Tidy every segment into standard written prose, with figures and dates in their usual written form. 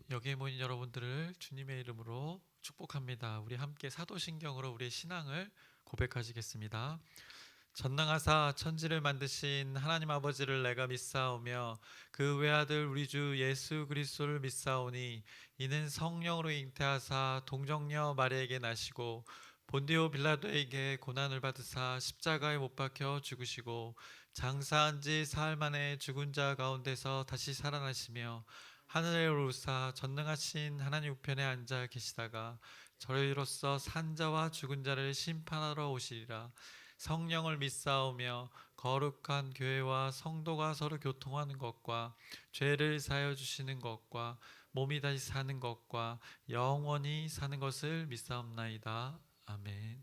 여기에 모인 여러분들을 주님의 이름으로 축복합니다. 우리 함께 사도신경으로 우리의 신앙을 고백하시겠습니다. 전능하사 천지를 만드신 하나님 아버지를 내가 믿사오며 그 외아들 우리 주 예수 그리스도를 믿사오니 이는 성령으로 잉태하사 동정녀 마리아에게 나시고 본디오 빌라도에게 고난을 받으사 십자가에 못 박혀 죽으시고 장사한 지 사흘 만에 죽은 자 가운데서 다시 살아나시며 하늘에 오르사 전능하신 하나님 우편에 앉아 계시다가 저희로서 산자와 죽은 자를 심판하러 오시리라. 성령을 믿사오며 거룩한 교회와 성도가 서로 교통하는 것과 죄를 사하여 주시는 것과 몸이 다시 사는 것과 영원히 사는 것을 믿사옵나이다. 아멘.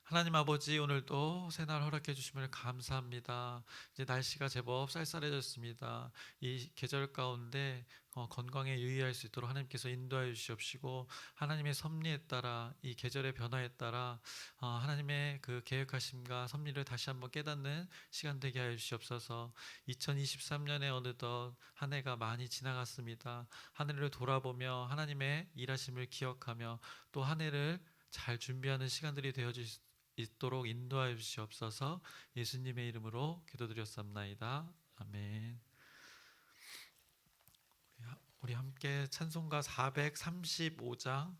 하나님 아버지, 오늘도 새날 허락해 주심을 감사합니다. 이제 날씨가 제법 쌀쌀해졌습니다. 이 계절 가운데 건강에 유의할 수 있도록 하나님께서 인도하여 주시옵시고, 하나님의 섭리에 따라, 이 계절의 변화에 따라 하나님의 그 계획하심과 섭리를 다시 한번 깨닫는 시간 되게 하여 주시옵소서. 2023년에 어느덧 한 해가 많이 지나갔습니다. 한 해를 돌아보며 하나님의 일하심을 기억하며 또 한 해를 잘 준비하는 시간들이 되어 있도록 인도하여 주시옵소서. 예수님의 이름으로 기도드렸습나이다. 아멘. 우리 함께 찬송가 435장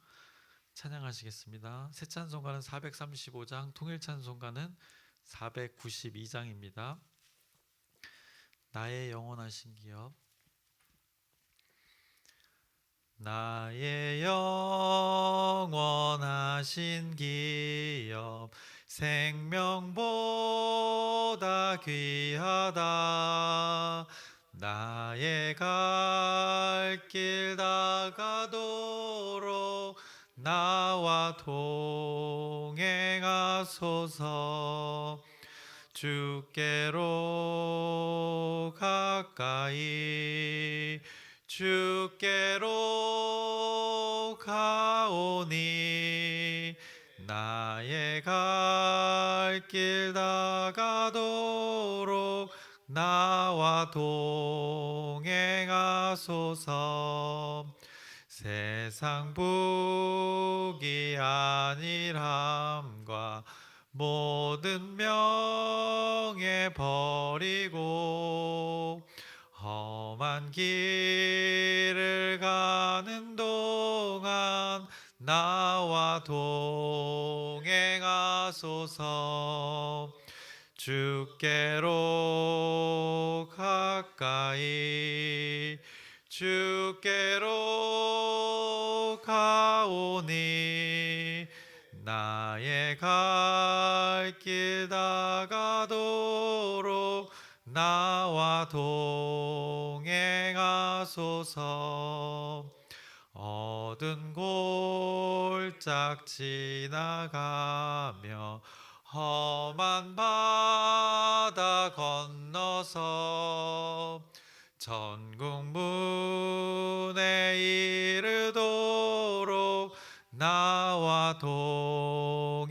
찬양하시겠습니다. 새 찬송가는 435장, 통일 찬송가는 492장입니다. 나의 영원하신 기업. 나의 영원하신 기업, 생명보다 귀하다. 나의 갈 길 다가도록 나와 동행하소서. 주께로 가까이 주께로 가오니 나의 갈 길 다가도록 나와 동행하소서. 세상 복이 아니함과 모든 명예 버리고 험한 길을 가는 동안 나와 동행하소서. 주께로 가까이 주께로 가오니 나의 갈 길 다가도록 나와 동행하소서. 어두운 골짝 지나가며 험한 바다 건너서 천국 문에 이르도록 나와 동행하소서.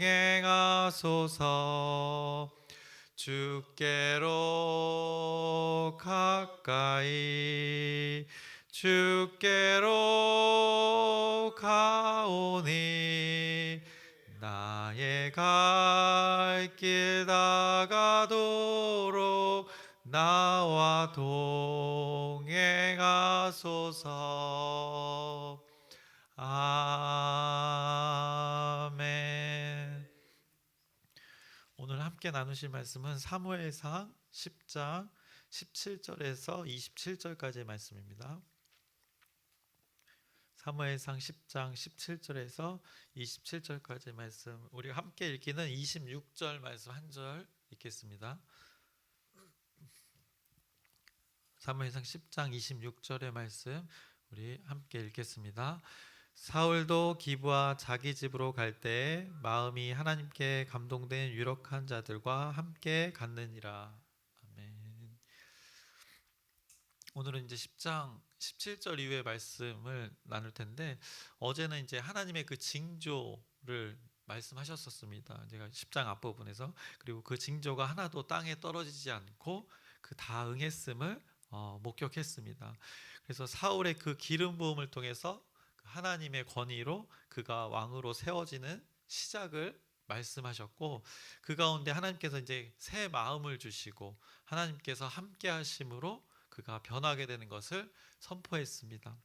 주께로 가까이 주께로 가오니 나의 갈 길 다가도록 나와 동행하소서. 아멘. 오늘 함께 나누실 말씀은 사무엘상 10장 17절에서 27절까지의 말씀입니다. 사무엘상 10장 17절에서 27절까지의 말씀, 우리가 함께 읽기는 26절 말씀 한 절 읽겠습니다. 사무엘상 10장 26절의 말씀 우리 함께 읽겠습니다. 사울도 기브와 자기 집으로 갈 때에 마음이 하나님께 감동된 유력한 자들과 함께 갔느니라. 아멘. 오늘은 이제 10장 17절 이후의 말씀을 나눌 텐데, 어제는 이제 하나님의 그 징조를 말씀하셨었습니다. 제가 10장 앞부분에서. 그리고 그 징조가 하나도 땅에 떨어지지 않고 그 다 응했음을 목격했습니다. 그래서 사울의 그 기름 부음을 통해서 하나님의 권위로 그가 왕으로 세워지는 시작을 말씀하셨고, 그 가운데 하나님께서 이제 새 마음을 주시고 하나님께서 함께 하심으로 그가 변하게 되는 것을 선포했습니다.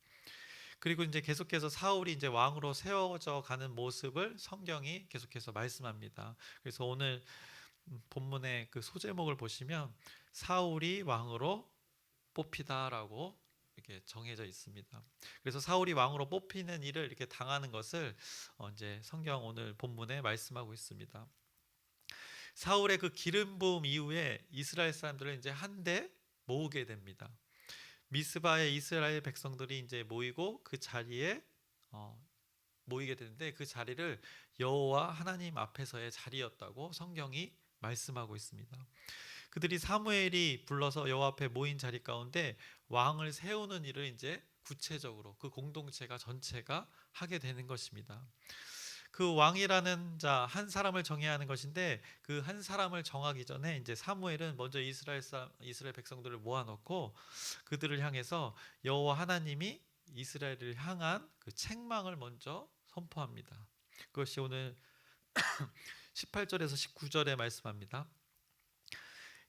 그리고 이제 계속해서 사울이 이제 왕으로 세워져 가는 모습을 성경이 계속해서 말씀합니다. 그래서 오늘 본문의 그 소제목을 보시면 사울이 왕으로 뽑히다라고 이렇게 정해져 있습니다. 그래서 사울이 왕으로 뽑히는 일을 이렇게 당하는 것을 이제 성경 오늘 본문에 말씀하고 있습니다. 사울의 그 기름 부음 이후에 이스라엘 사람들을 이제 한데 모으게 됩니다. 미스바에 이스라엘 백성들이 이제 모이고 그 자리에 모이게 되는데, 그 자리를 여호와 하나님 앞에서의 자리였다고 성경이 말씀하고 있습니다. 그들이 사무엘이 불러서 여호와 앞에 모인 자리 가운데 왕을 세우는 일을 이제 구체적으로 그 공동체가 전체가 하게 되는 것입니다. 그 왕이라는 자 한 사람을 정해야 하는 것인데, 그 한 사람을 정하기 전에 이제 사무엘은 먼저 이스라엘 백성들을 모아놓고 그들을 향해서 여호와 하나님이 이스라엘을 향한 그 책망을 먼저 선포합니다. 그것이 오늘 18절에서 19절에 말씀합니다.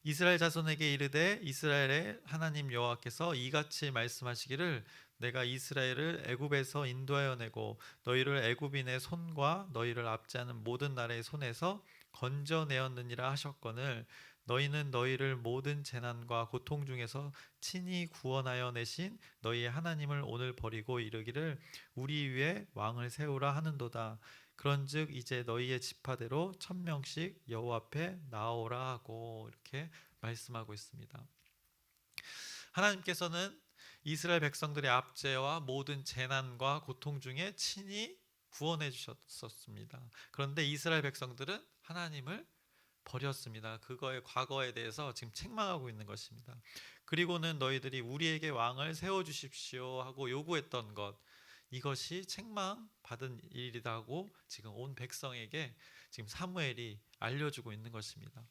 이스라엘 자손에게 이르되 이스라엘의 하나님 여호와께서 이같이 말씀하시기를 내가 이스라엘을 애굽에서 인도하여 내고 너희를 애굽인의 손과 너희를 압제하는 모든 나라의 손에서 건져내었느니라 하셨거늘 너희는 너희를 모든 재난과 고통 중에서 친히 구원하여 내신 너희의 하나님을 오늘 버리고 이르기를 우리 위에 왕을 세우라 하는도다. 그런즉 이제 너희의 지파대로 1000명씩 여호와 앞에 나오라 하고 이렇게 말씀하고 있습니다. 하나님께서는 이스라엘 백성들의 압제와 모든 재난과 고통 중에 친히 구원해 주셨습니다. 그런데 이스라엘 백성들은 하나님을 버렸습니다. 그거의 과거에 대해서 지금 책망하고 있는 것입니다. 그리고는 너희들이 우리에게 왕을 세워주십시오 하고 요구했던 것, 이것이 책망받은 일이라고 지금 온 백성에게 지금 사무엘이 알려주고 있는 것입니다.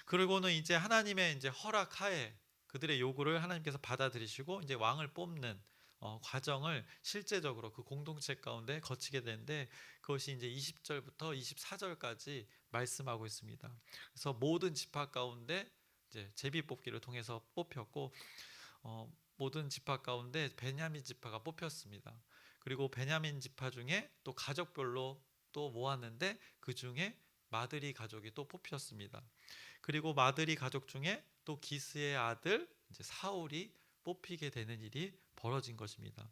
그리고는 이제 하나님의 이제 허락하에 그들의 요구를 하나님께서 받아들이시고 이제 왕을 뽑는 과정을 실제적으로 그 공동체 가운데 거치게 되는데, 그것이 이제 20절부터 24절까지 말씀하고 있습니다. 그래서 모든 지파 가운데 이제 제비 뽑기를 통해서 뽑혔고, 모든 지파 가운데 베냐민 지파가 뽑혔습니다. 그리고 베냐민 지파 중에 또 가족별로 또 모았는데 그 중에 마드리 가족이 또 뽑혔습니다. 그리고 마드리 가족 중에 또 기스의 아들 이제 사울이 뽑히게 되는 일이 벌어진 것입니다.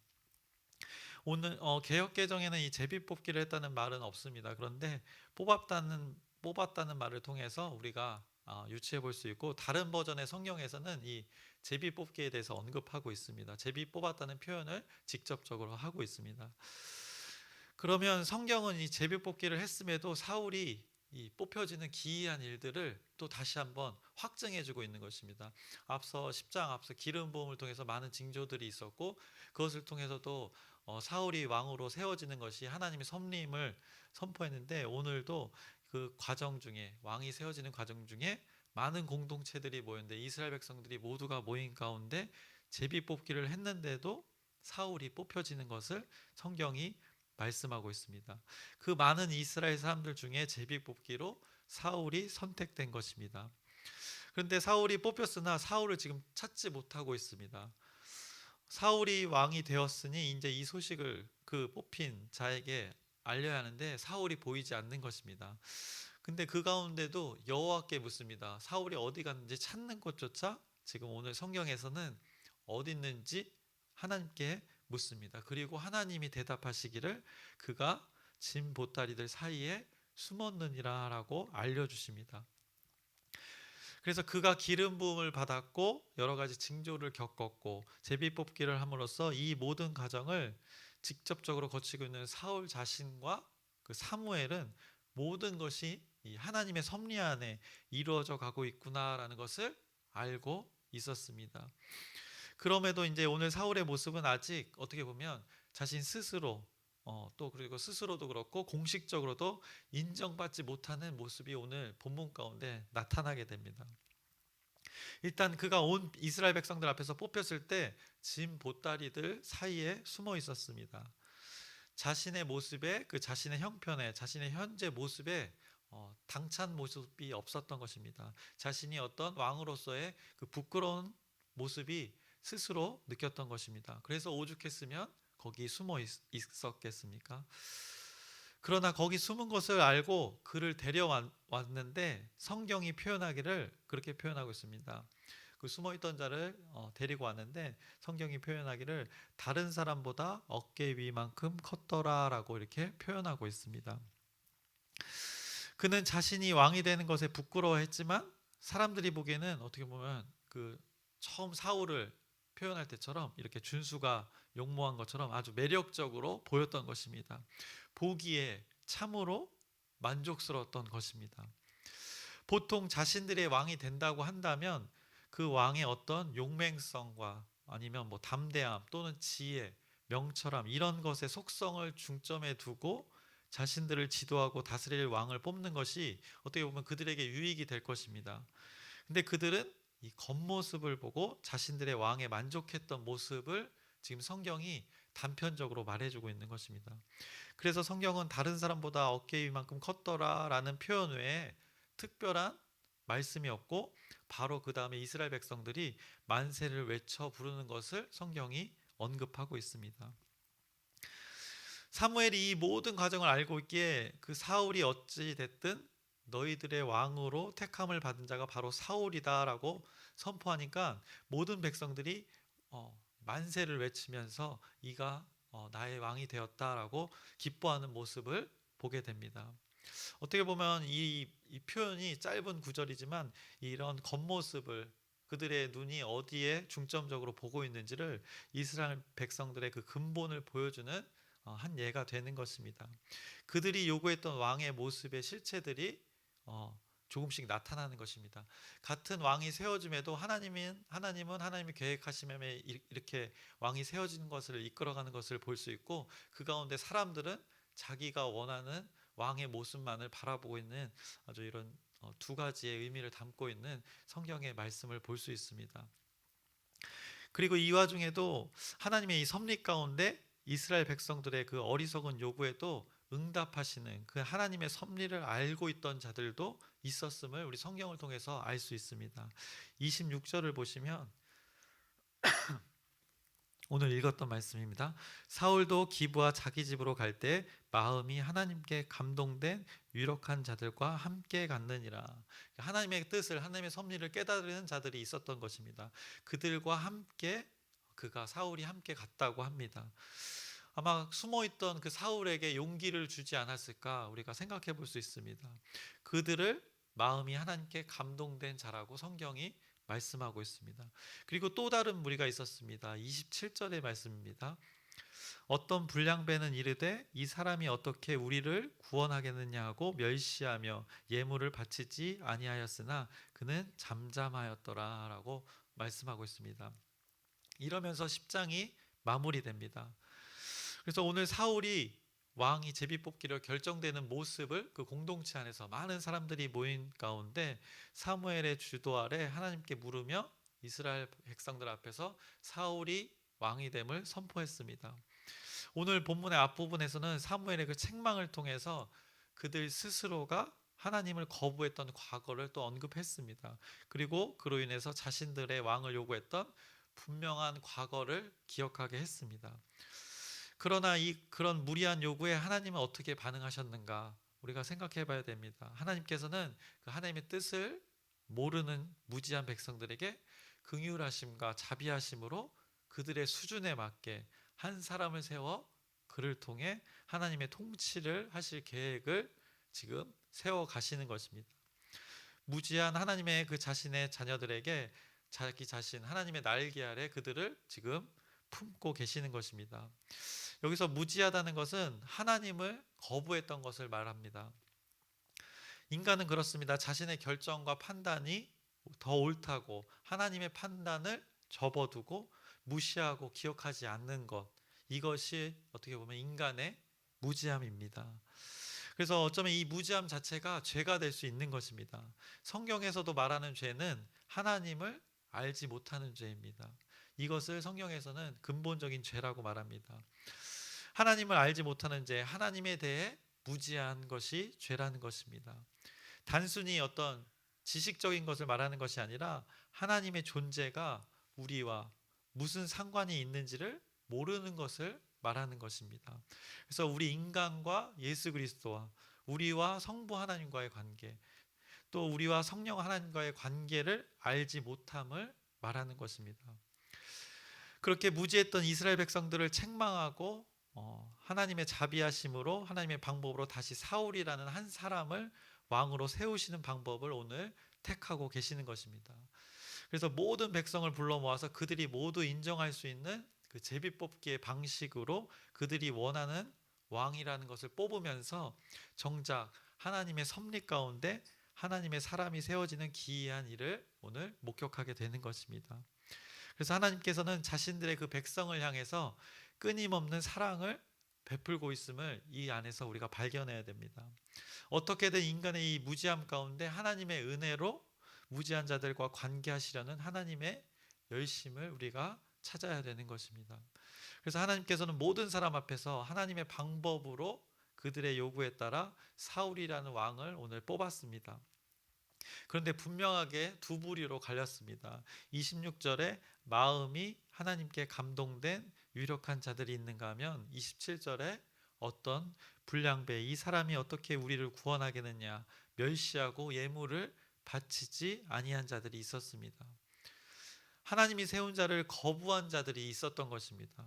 오늘 개역 개정에는 이 제비 뽑기를 했다는 말은 없습니다. 그런데 뽑았다는 말을 통해서 우리가 유추해 볼 수 있고, 다른 버전의 성경에서는 이 제비 뽑기에 대해서 언급하고 있습니다. 제비 뽑았다는 표현을 직접적으로 하고 있습니다. 그러면 성경은 이 제비 뽑기를 했음에도 사울이 이 뽑혀지는 기이한 일들을 또 다시 한번 확증해주고 있는 것입니다. 앞서 10장 앞서 기름 부음을 통해서 많은 징조들이 있었고, 그것을 통해서도 사울이 왕으로 세워지는 것이 하나님의 섭리임을 선포했는데, 오늘도 그 과정 중에 왕이 세워지는 과정 중에 많은 공동체들이 모였는데 이스라엘 백성들이 모두가 모인 가운데 제비 뽑기를 했는데도 사울이 뽑혀지는 것을 성경이 말씀하고 있습니다. 그 많은 이스라엘 사람들 중에 제비 뽑기로 사울이 선택된 것입니다. 그런데 사울이 뽑혔으나 사울을 지금 찾지 못하고 있습니다. 사울이 왕이 되었으니 이제 이 소식을 그 뽑힌 자에게 알려야 하는데 사울이 보이지 않는 것입니다. 근데 그 가운데도 여호와께 묻습니다. 사울이 어디 갔는지 찾는 곳조차 지금 오늘 성경에서는 어디 있는지 하나님께 묻습니다. 그리고 하나님이 대답하시기를 그가 진 보따리들 사이에 숨었느니라 라고 알려주십니다. 그래서 그가 기름 부음을 받았고 여러 가지 징조를 겪었고 제비 뽑기를 함으로써 이 모든 과정을 직접적으로 거치고 있는 사울 자신과 그 사무엘은 모든 것이 이 하나님의 섭리 안에 이루어져 가고 있구나라는 것을 알고 있었습니다. 그럼에도 이제 오늘 사울의 모습은 아직 어떻게 보면 자신 스스로 또 그리고 스스로도 그렇고 공식적으로도 인정받지 못하는 모습이 오늘 본문 가운데 나타나게 됩니다. 일단 그가 온 이스라엘 백성들 앞에서 뽑혔을 때 짐 보따리들 사이에 숨어 있었습니다. 자신의 모습에, 그 자신의 형편에, 자신의 현재 모습에 당찬 모습이 없었던 것입니다. 자신이 어떤 왕으로서의 그 부끄러운 모습이 스스로 느꼈던 것입니다. 그래서 오죽했으면 거기 숨어 있었겠습니까? 그러나 거기 숨은 것을 알고 그를 데려왔는데 성경이 표현하기를 그렇게 표현하고 있습니다. 그 숨어있던 자를 데리고 왔는데 성경이 표현하기를 다른 사람보다 어깨 위만큼 컸더라라고 이렇게 표현하고 있습니다. 그는 자신이 왕이 되는 것에 부끄러워했지만 사람들이 보기에는 어떻게 보면 그 처음 사울을 표현할 때처럼 이렇게 준수가 용모한 것처럼 아주 매력적으로 보였던 것입니다. 보기에 참으로 만족스러웠던 것입니다. 보통 자신들의 왕이 된다고 한다면 그 왕의 어떤 용맹성과 아니면 뭐 담대함 또는 지혜, 명철함 이런 것의 속성을 중점에 두고 자신들을 지도하고 다스릴 왕을 뽑는 것이 어떻게 보면 그들에게 유익이 될 것입니다. 근데 그들은 이 겉모습을 보고 자신들의 왕에 만족했던 모습을 지금 성경이 단편적으로 말해주고 있는 것입니다. 그래서 성경은 다른 사람보다 어깨 위만큼 컸더라 라는 표현 외에 특별한 말씀이 없고 바로 그 다음에 이스라엘 백성들이 만세를 외쳐 부르는 것을 성경이 언급하고 있습니다. 사무엘이 이 모든 과정을 알고 있기에 그 사울이 어찌 됐든 너희들의 왕으로 택함을 받은 자가 바로 사울이다 라고 선포하니까 모든 백성들이 만세를 외치면서 이가 나의 왕이 되었다라고 기뻐하는 모습을 보게 됩니다. 어떻게 보면 이 표현이 짧은 구절이지만 이런 겉모습을 그들의 눈이 어디에 중점적으로 보고 있는지를 이스라엘 백성들의 그 근본을 보여주는 한 예가 되는 것입니다. 그들이 요구했던 왕의 모습의 실체들이 조금씩 나타나는 것입니다. 같은 왕이 세워짐에도 하나님은 하나님이 계획하시면 이렇게 왕이 세워지는 것을 이끌어가는 것을 볼 수 있고 그 가운데 사람들은 자기가 원하는 왕의 모습만을 바라보고 있는 아주 이런 두 가지의 의미를 담고 있는 성경의 말씀을 볼 수 있습니다. 그리고 이 와중에도 하나님의 이 섭리 가운데 이스라엘 백성들의 그 어리석은 요구에도 응답하시는 그 하나님의 섭리를 알고 있던 자들도 있었음을 우리 성경을 통해서 알 수 있습니다. 26절을 보시면 오늘 읽었던 말씀입니다. 사울도 기브와 자기 집으로 갈 때 마음이 하나님께 감동된 유력한 자들과 함께 갔느니라. 하나님의 뜻을, 하나님의 섭리를 깨달은 자들이 있었던 것입니다. 그들과 함께 사울이 함께 갔다고 합니다. 아마 숨어있던 그 사울에게 용기를 주지 않았을까 우리가 생각해 볼 수 있습니다. 그들을 마음이 하나님께 감동된 자라고 성경이 말씀하고 있습니다. 그리고 또 다른 무리가 있었습니다. 27절의 말씀입니다. 어떤 불량배는 이르되 이 사람이 어떻게 우리를 구원하겠느냐 하고 멸시하며 예물을 바치지 아니하였으나 그는 잠잠하였더라 라고 말씀하고 있습니다. 이러면서 10장이 마무리됩니다. 그래서 오늘 사울이 왕이 제비뽑기로 결정되는 모습을 그 공동체 안에서 많은 사람들이 모인 가운데 사무엘의 주도 아래 하나님께 물으며 이스라엘 백성들 앞에서 사울이 왕이 됨을 선포했습니다. 오늘 본문의 앞부분에서는 사무엘의 그 책망을 통해서 그들 스스로가 하나님을 거부했던 과거를 또 언급했습니다. 그리고 그로 인해서 자신들의 왕을 요구했던 분명한 과거를 기억하게 했습니다. 그러나 그런 무리한 요구에 하나님은 어떻게 반응하셨는가 우리가 생각해 봐야 됩니다. 하나님께서는 그 하나님의 뜻을 모르는 무지한 백성들에게 긍휼하심과 자비하심으로 그들의 수준에 맞게 한 사람을 세워 그를 통해 하나님의 통치를 하실 계획을 지금 세워 가시는 것입니다. 무지한 하나님의 그 자신의 자녀들에게 자기 자신 하나님의 날개 아래 그들을 지금 품고 계시는 것입니다. 여기서 무지하다는 것은 하나님을 거부했던 것을 말합니다. 인간은 그렇습니다. 자신의 결정과 판단이 더 옳다고 하나님의 판단을 접어두고 무시하고 기억하지 않는 것, 이것이 어떻게 보면 인간의 무지함입니다. 그래서 어쩌면 이 무지함 자체가 죄가 될 수 있는 것입니다. 성경에서도 말하는 죄는 하나님을 알지 못하는 죄입니다. 이것을 성경에서는 근본적인 죄라고 말합니다. 하나님을 알지 못하는 죄, 하나님에 대해 무지한 것이 죄라는 것입니다. 단순히 어떤 지식적인 것을 말하는 것이 아니라 하나님의 존재가 우리와 무슨 상관이 있는지를 모르는 것을 말하는 것입니다. 그래서 우리 인간과 예수 그리스도와 우리와 성부 하나님과의 관계, 또 우리와 성령 하나님과의 관계를 알지 못함을 말하는 것입니다. 그렇게 무지했던 이스라엘 백성들을 책망하고 하나님의 자비하심으로 하나님의 방법으로 다시 사울이라는 한 사람을 왕으로 세우시는 방법을 오늘 택하고 계시는 것입니다. 그래서 모든 백성을 불러 모아서 그들이 모두 인정할 수 있는 그 제비뽑기의 방식으로 그들이 원하는 왕이라는 것을 뽑으면서 정작 하나님의 섭리 가운데 하나님의 사람이 세워지는 기이한 일을 오늘 목격하게 되는 것입니다. 그래서 하나님께서는 자신들의 그 백성을 향해서 끊임없는 사랑을 베풀고 있음을 이 안에서 우리가 발견해야 됩니다. 어떻게든 인간의 이 무지함 가운데 하나님의 은혜로 무지한 자들과 관계하시려는 하나님의 열심을 우리가 찾아야 되는 것입니다. 그래서 하나님께서는 모든 사람 앞에서 하나님의 방법으로 그들의 요구에 따라 사울이라는 왕을 오늘 뽑았습니다. 그런데 분명하게 두 부류로 갈렸습니다. 26절에 마음이 하나님께 감동된 유력한 자들이 있는가 하면 27절에 어떤 불량배, 이 사람이 어떻게 우리를 구원하겠느냐 멸시하고 예물을 바치지 아니한 자들이 있었습니다. 하나님이 세운 자를 거부한 자들이 있었던 것입니다.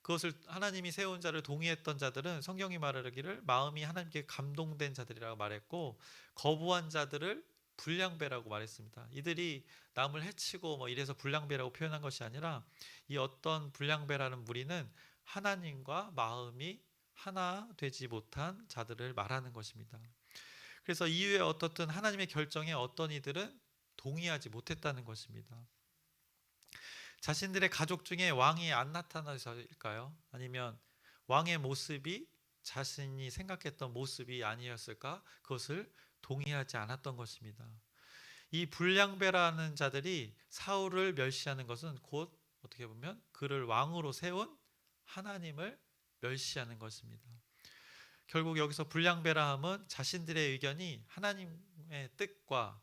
그것을 하나님이 세운 자를 동의했던 자들은 성경이 말하기를 마음이 하나님께 감동된 자들이라고 말했고, 거부한 자들을 불량배라고 말했습니다. 이들이 남을 해치고 이래서 불량배라고 표현한 것이 아니라 이 어떤 불량배라는 무리는 하나님과 마음이 하나 되지 못한 자들을 말하는 것입니다. 그래서 이후에 어떻든 하나님의 결정에 어떤 이들은 동의하지 못했다는 것입니다. 자신들의 가족 중에 왕이 안 나타나서일까요? 아니면 왕의 모습이 자신이 생각했던 모습이 아니었을까? 그것을 동의하지 않았던 것입니다. 이 불량배라는 자들이 사울을 멸시하는 것은 곧 어떻게 보면 그를 왕으로 세운 하나님을 멸시하는 것입니다. 결국 여기서 불량배라 함은 자신들의 의견이 하나님의 뜻과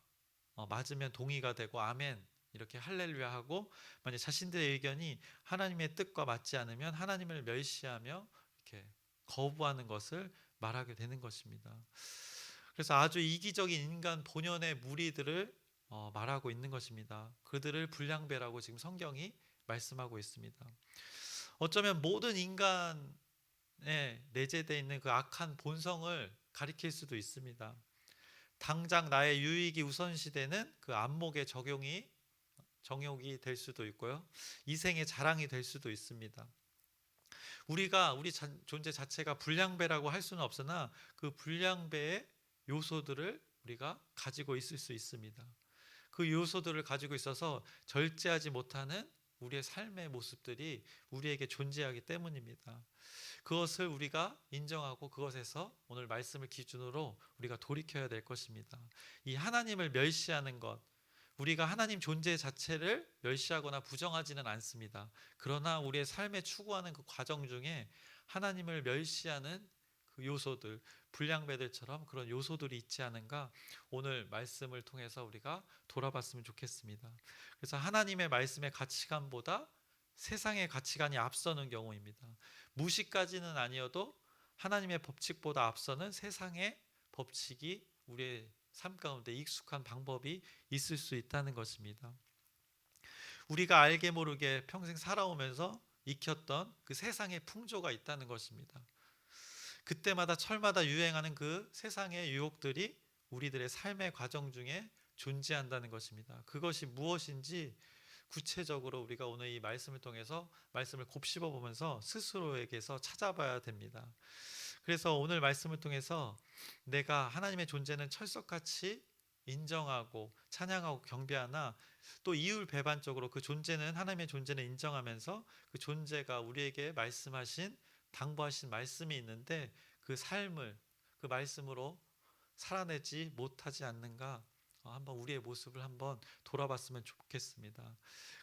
맞으면 동의가 되고 아멘 이렇게 할렐루야 하고, 만약 자신들의 의견이 하나님의 뜻과 맞지 않으면 하나님을 멸시하며 이렇게 거부하는 것을 말하게 되는 것입니다. 그래서 아주 이기적인 인간 본연의 무리들을 말하고 있는 것입니다. 그들을 불량배라고 지금 성경이 말씀하고 있습니다. 어쩌면 모든 인간에 내재되어 있는 그 악한 본성을 가리킬 수도 있습니다. 당장 나의 유익이 우선시되는 그 안목의 정욕이 될 수도 있고요, 이생의 자랑이 될 수도 있습니다. 우리 존재 자체가 불량배라고 할 수는 없으나 그 불량배의 요소들을 우리가 가지고 있을 수 있습니다. 그 요소들을 가지고 있어서 절제하지 못하는 우리의 삶의 모습들이 우리에게 존재하기 때문입니다. 그것을 우리가 인정하고 그것에서 오늘 말씀을 기준으로 우리가 돌이켜야 될 것입니다. 이 하나님을 멸시하는 것, 우리가 하나님 존재 자체를 멸시하거나 부정하지는 않습니다. 그러나 우리의 삶에 추구하는 그 과정 중에 하나님을 멸시하는 그 요소들, 불량배들처럼 그런 요소들이 있지 않은가, 오늘 말씀을 통해서 우리가 돌아봤으면 좋겠습니다. 그래서 하나님의 말씀의 가치관보다 세상의 가치관이 앞서는 경우입니다. 무시까지는 아니어도 하나님의 법칙보다 앞서는 세상의 법칙이 우리의 삶 가운데 익숙한 방법이 있을 수 있다는 것입니다. 우리가 알게 모르게 평생 살아오면서 익혔던 그 세상의 풍조가 있다는 것입니다. 그때마다 철마다 유행하는 그 세상의 유혹들이 우리들의 삶의 과정 중에 존재한다는 것입니다. 그것이 무엇인지 구체적으로 우리가 오늘 이 말씀을 통해서 말씀을 곱씹어 보면서 스스로에게서 찾아봐야 됩니다. 그래서 오늘 말씀을 통해서 내가 하나님의 존재는 철석같이 인정하고 찬양하고 경배하나 또 이율배반적으로 그 존재는, 하나님의 존재는 인정하면서 그 존재가 우리에게 말씀하신, 당부하신 말씀이 있는데 그 삶을 그 말씀으로 살아내지 못하지 않는가, 한번 우리의 모습을 한번 돌아봤으면 좋겠습니다.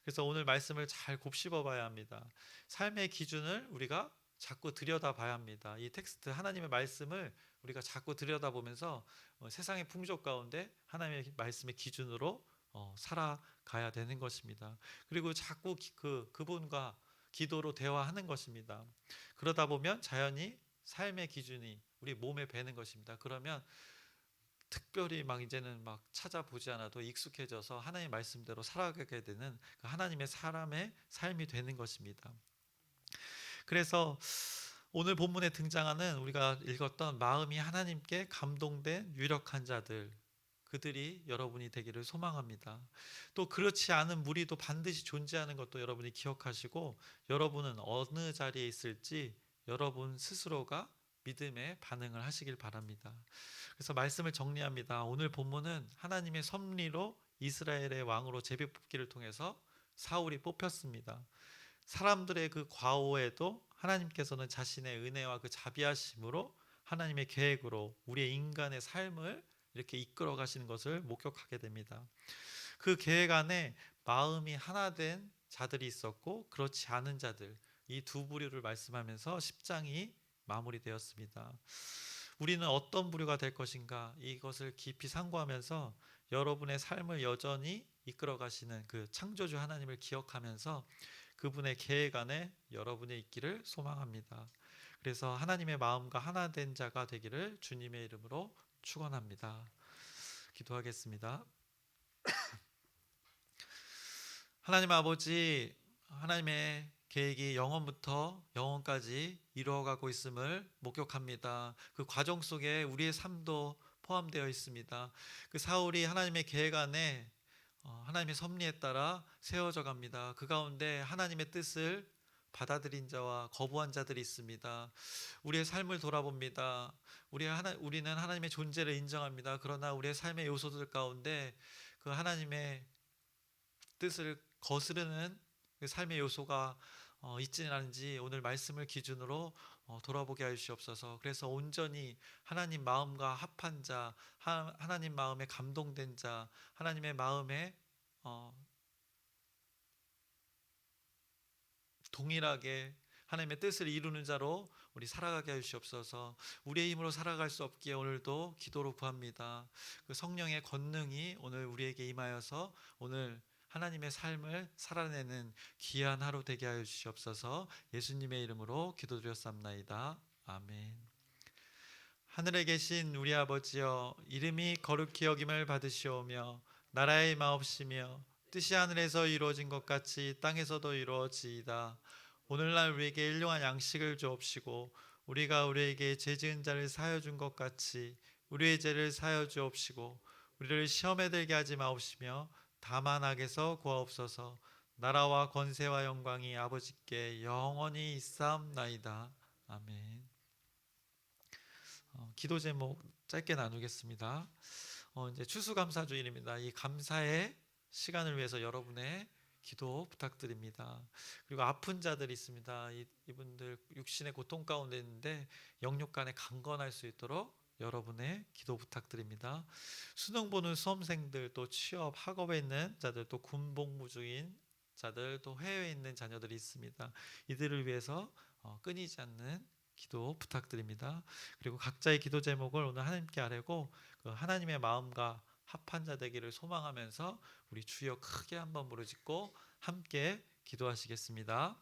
그래서 오늘 말씀을 잘 곱씹어 봐야 합니다. 삶의 기준을 우리가 자꾸 들여다봐야 합니다. 이 텍스트 하나님의 말씀을 우리가 자꾸 들여다보면서 세상의 풍조 가운데 하나님의 말씀의 기준으로 살아가야 되는 것입니다. 그리고 자꾸 그분과 기도로 대화하는 것입니다. 그러다 보면 자연히 삶의 기준이 우리 몸에 배는 것입니다. 그러면 특별히 막 이제는 막 찾아보지 않아도 익숙해져서 하나님의 말씀대로 살아가게 되는 하나님의 사람의 삶이 되는 것입니다. 그래서 오늘 본문에 등장하는 우리가 읽었던 마음이 하나님께 감동된 유력한 자들, 그들이 여러분이 되기를 소망합니다. 또 그렇지 않은 무리도 반드시 존재하는 것도 여러분이 기억하시고, 여러분은 어느 자리에 있을지 여러분 스스로가 믿음에 반응을 하시길 바랍니다. 그래서 말씀을 정리합니다. 오늘 본문은 하나님의 섭리로 이스라엘의 왕으로 제비 뽑기를 통해서 사울이 뽑혔습니다. 사람들의 그 과오에도 하나님께서는 자신의 은혜와 그 자비하심으로 하나님의 계획으로 우리의 인간의 삶을 이렇게 이끌어 가시는 것을 목격하게 됩니다. 그 계획 안에 마음이 하나 된 자들이 있었고 그렇지 않은 자들, 이 두 부류를 말씀하면서 10장이 마무리되었습니다. 우리는 어떤 부류가 될 것인가, 이것을 깊이 상고하면서 여러분의 삶을 여전히 이끌어 가시는 그 창조주 하나님을 기억하면서 그분의 계획 안에 여러분의 있기를 소망합니다. 그래서 하나님의 마음과 하나 된 자가 되기를 주님의 이름으로 축원합니다. 기도하겠습니다. 하나님 아버지, 하나님의 계획이 영원부터 영원까지 이루어가고 있음을 목격합니다. 그 과정 속에 우리의 삶도 포함되어 있습니다. 그 사울이 하나님의 계획 안에 하나님의 섭리에 따라 세워져 갑니다. 그 가운데 하나님의 뜻을 받아들인 자와 거부한 자들이 있습니다. 우리의 삶을 돌아봅니다. 우리는 하나님의 존재를 인정합니다. 그러나 우리의 삶의 요소들 가운데 그 하나님의 뜻을 거스르는 그 삶의 요소가 있지는 않은지 오늘 말씀을 기준으로 돌아보게 하시옵소서. 그래서 온전히 하나님 마음과 합한 자, 하나님 마음에 감동된 자, 하나님의 마음에 동일하게 하나님의 뜻을 이루는 자로 우리 살아가게 하시옵소서. 우리의 힘으로 살아갈 수 없기에 오늘도 기도로 구합니다. 그 성령의 권능이 오늘 우리에게 임하여서 오늘 하나님의 삶을 살아내는 귀한 하루 되게 하여 주시옵소서. 예수님의 이름으로 기도드렸사옵나이다. 아멘. 하늘에 계신 우리 아버지여, 이름이 거룩히 여김을 받으시오며 나라의 마옵시며 뜻이 하늘에서 이루어진 것 같이 땅에서도 이루어지이다. 오늘날 우리에게 일용할 양식을 주옵시고 우리가 우리에게 죄 지은 자를 사하여 준 것 같이 우리의 죄를 사하여 주옵시고 우리를 시험에 들게 하지 마옵시며 다만 악에서 구하옵소서. 나라와 권세와 영광이 아버지께 영원히 있사옵나이다. 아멘. 기도 제목 짧게 나누겠습니다. 이제 추수감사주일입니다. 이 감사의 시간을 위해서 여러분의 기도 부탁드립니다. 그리고 아픈 자들이 있습니다. 이분들 육신의 고통 가운데 있는데 영육간에 강건할 수 있도록 여러분의 기도 부탁드립니다. 수능 보는 수험생들, 또 취업, 학업에 있는 자들, 또 군복무 중인 자들, 또 해외에 있는 자녀들이 있습니다. 이들을 위해서 끊이지 않는 기도 부탁드립니다. 그리고 각자의 기도 제목을 오늘 하나님께 아뢰고 그 하나님의 마음과 합한 자 되기를 소망하면서 우리 주여 크게 한번 부르짖고 함께 기도하시겠습니다.